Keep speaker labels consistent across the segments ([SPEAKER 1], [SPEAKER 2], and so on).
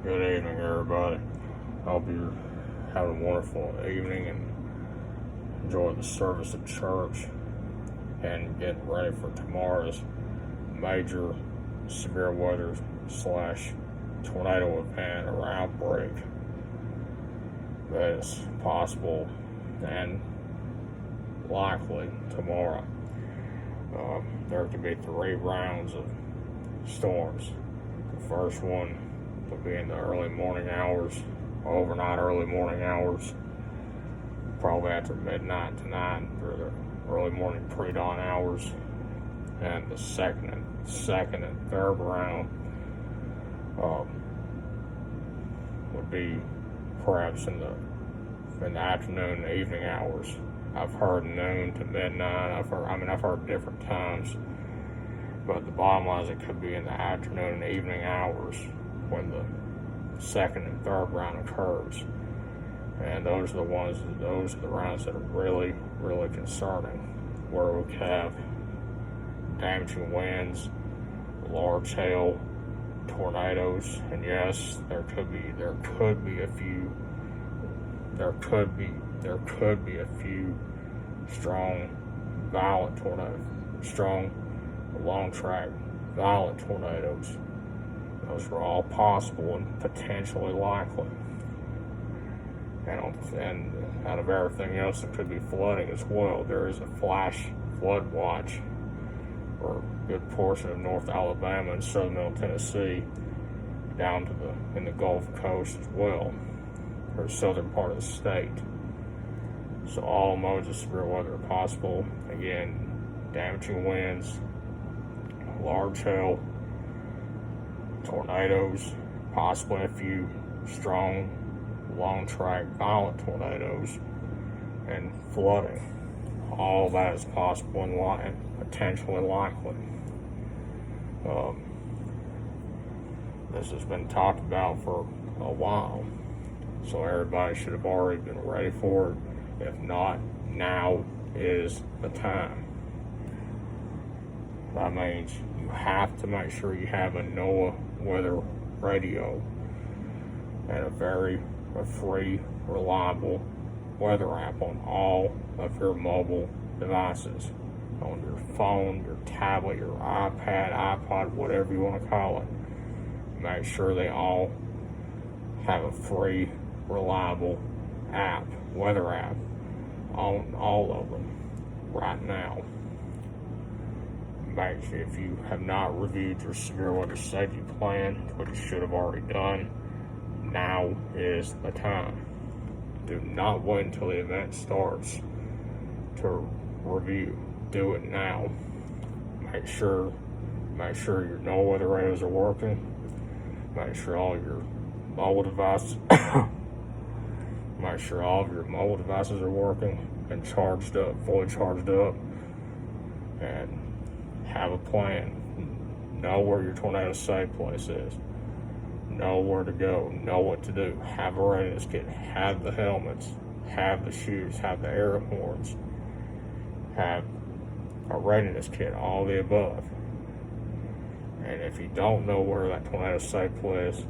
[SPEAKER 1] Good evening, everybody. Hope you're having a wonderful evening and enjoy the service at church and getting ready for tomorrow's major severe weather / tornado event or outbreak that is possible and likely tomorrow. There could be 3 rounds of storms. The first one will be in the early morning hours, overnight early morning hours, probably after midnight tonight or the early morning pre-dawn hours. And the second and third round would be perhaps in the afternoon and evening hours. I've heard noon to midnight. I've heard different times, but the bottom line is it could be in the afternoon and evening hours when the second and third round occurs. And those are the rounds that are really, really concerning, where we have damaging winds, large hail, tornadoes, and yes, there could be a few strong, violent tornadoes, strong, long track, violent tornadoes. Those are all possible and potentially likely. And out of everything else, there could be flooding as well. There is a flash flood watch for a good portion of North Alabama and southern Middle Tennessee, down to in the Gulf Coast as well, or southern part of the state. So all modes of severe weather are possible. Again, damaging winds, large hail, tornadoes, possibly a few strong, long track, violent tornadoes, and flooding. All that is possible and potentially likely. This has been talked about for a while, so everybody should have already been ready for it. If not, now is the time. That means you have to make sure you have a NOAA Weather Radio and a free, reliable weather app on all of your mobile devices, on your phone, your tablet, your iPad, iPod, whatever you want to call it. Make sure they all have a free, reliable app, weather app, on all of them right now. Make sure, if you have not reviewed your severe weather safety plan, which you should have already done, now is the time. Do not wait until the event starts to review. Do it now. Make sure your NOAA weather radios are working. Make sure all your mobile devices make sure all of your mobile devices are working and charged up, fully charged up, and have a plan. Know where your tornado safe place is. Know where to go. Know what to do. Have a readiness kit. Have the helmets. Have the shoes. Have the air horns. Have a readiness kit. All the above. And if you don't know where that tornado safe place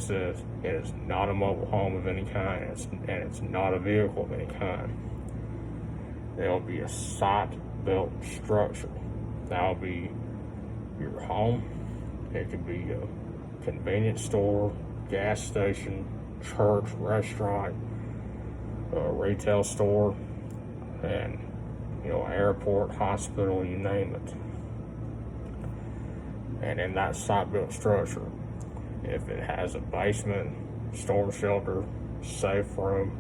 [SPEAKER 1] is, it is not a mobile home of any kind, and it's not a vehicle of any kind. There'll be a site-built structure. That'll be your home. It could be a convenience store, gas station, church, restaurant, retail store, and airport, hospital, you name it. And in that site-built structure, if it has a basement, storm shelter, safe room,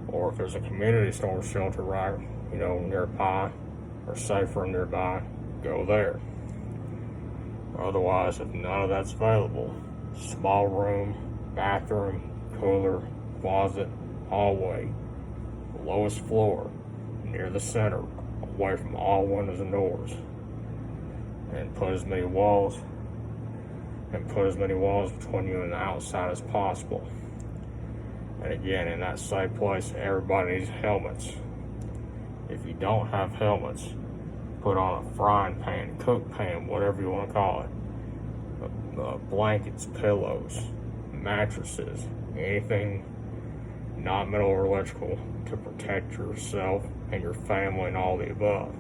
[SPEAKER 1] or if there's a community storm shelter right, nearby, or safe room nearby, go there. Otherwise, if none of that's available, small room, bathroom, cooler, closet, hallway, lowest floor, near the center, away from all windows and doors. And put as many walls between you and the outside as possible. And again, in that safe place, everybody needs helmets. If you don't have helmets, put on a frying pan, cook pan, whatever you want to call it. Blankets, pillows, mattresses, anything not metal or electrical to protect yourself and your family and all the above.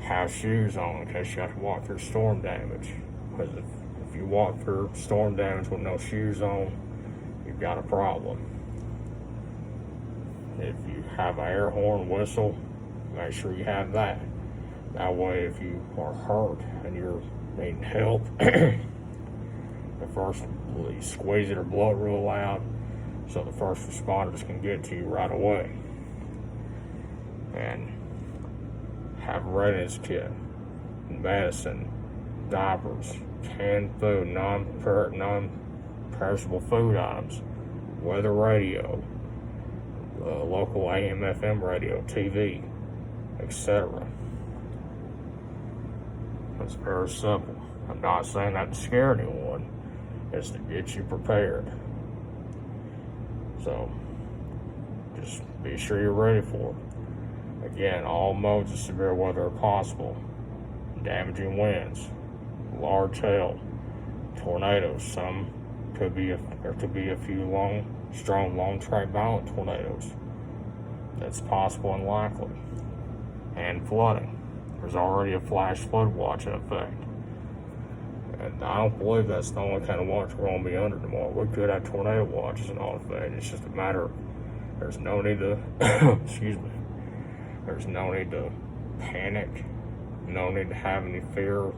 [SPEAKER 1] Have shoes on in case you have to walk through storm damage, because if you walk through storm damage with no shoes on, you've got a problem. If you have an air horn whistle, make sure you have that. That way, if you are hurt and you're needing help, you squeeze it or blow it real loud so the first responders can get to you right away. And have a readiness kit, medicine, diapers, canned food, non-perishable food items, weather radio, local AM, FM radio, TV, etc. It's very simple. I'm not saying that to scare anyone. It's to get you prepared. So, just be sure you're ready for it. Again, all modes of severe weather are possible. Damaging winds, large hail, tornadoes. There could be a few strong, long-track violent tornadoes. That's possible and likely. And flooding. There's already a flash flood watch in effect. And I don't believe that's the only kind of watch we're going to be under tomorrow. We could have tornado watches in all effect. It's just a matter of, there's no need to, there's no need to panic, no need to have any fear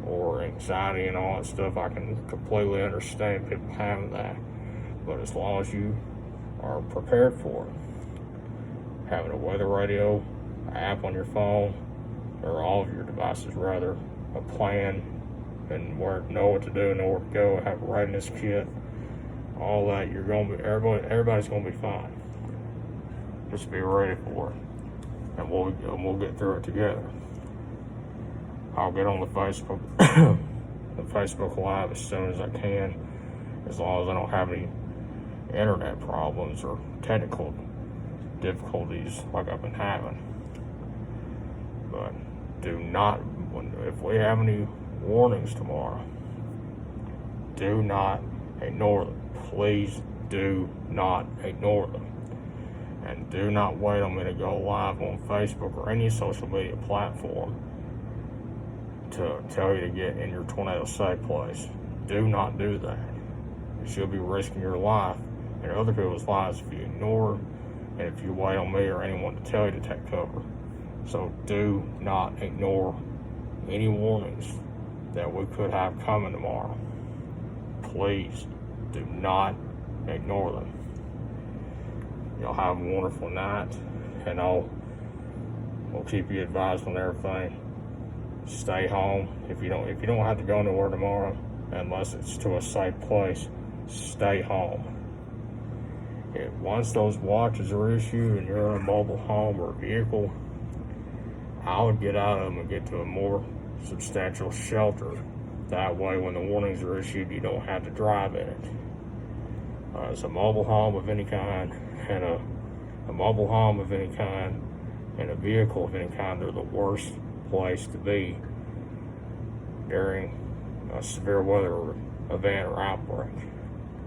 [SPEAKER 1] or anxiety and all that stuff. I can completely understand people having that. But as long as you are prepared for it, having a weather radio, app on your phone, or all of your devices rather, a plan, and know what to do, know where to go, have a readiness kit, all that, everybody's gonna be fine. Just be ready for it, and we'll get through it together. I'll get on the Facebook Live as soon as I can, as long as I don't have any internet problems or technical difficulties like I've been having. But if we have any warnings tomorrow, do not ignore them. Please do not ignore them. And do not wait on me to go live on Facebook or any social media platform to tell you to get in your tornado safe place. Do not do that. You'll be risking your life and other people's lives if you ignore and if you wait on me or anyone to tell you to take cover. So do not ignore any warnings that we could have coming tomorrow. Please do not ignore them. Y'all have a wonderful night, and we'll keep you advised on everything. Stay home. If you don't have to go nowhere tomorrow, unless it's to a safe place, stay home. Once those watches are issued and you're in a mobile home or vehicle, I would get out of them and get to a more substantial shelter. That way, when the warnings are issued, you don't have to drive in it. It's a mobile home of any kind, and a mobile home of any kind, and a vehicle of any kind, they're the worst place to be during a severe weather event or outbreak.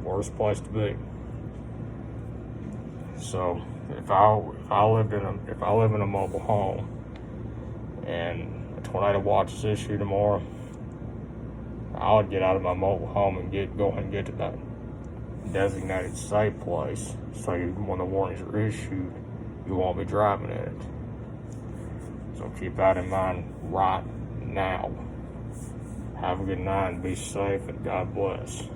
[SPEAKER 1] Worst place to be. So if I live in a mobile home and a tornado watch is issued tomorrow, I would get out of my mobile home and go ahead and get to that designated safe place, so when the warnings are issued, you won't be driving in it. So keep that in mind right now. Have a good night and be safe, and God bless.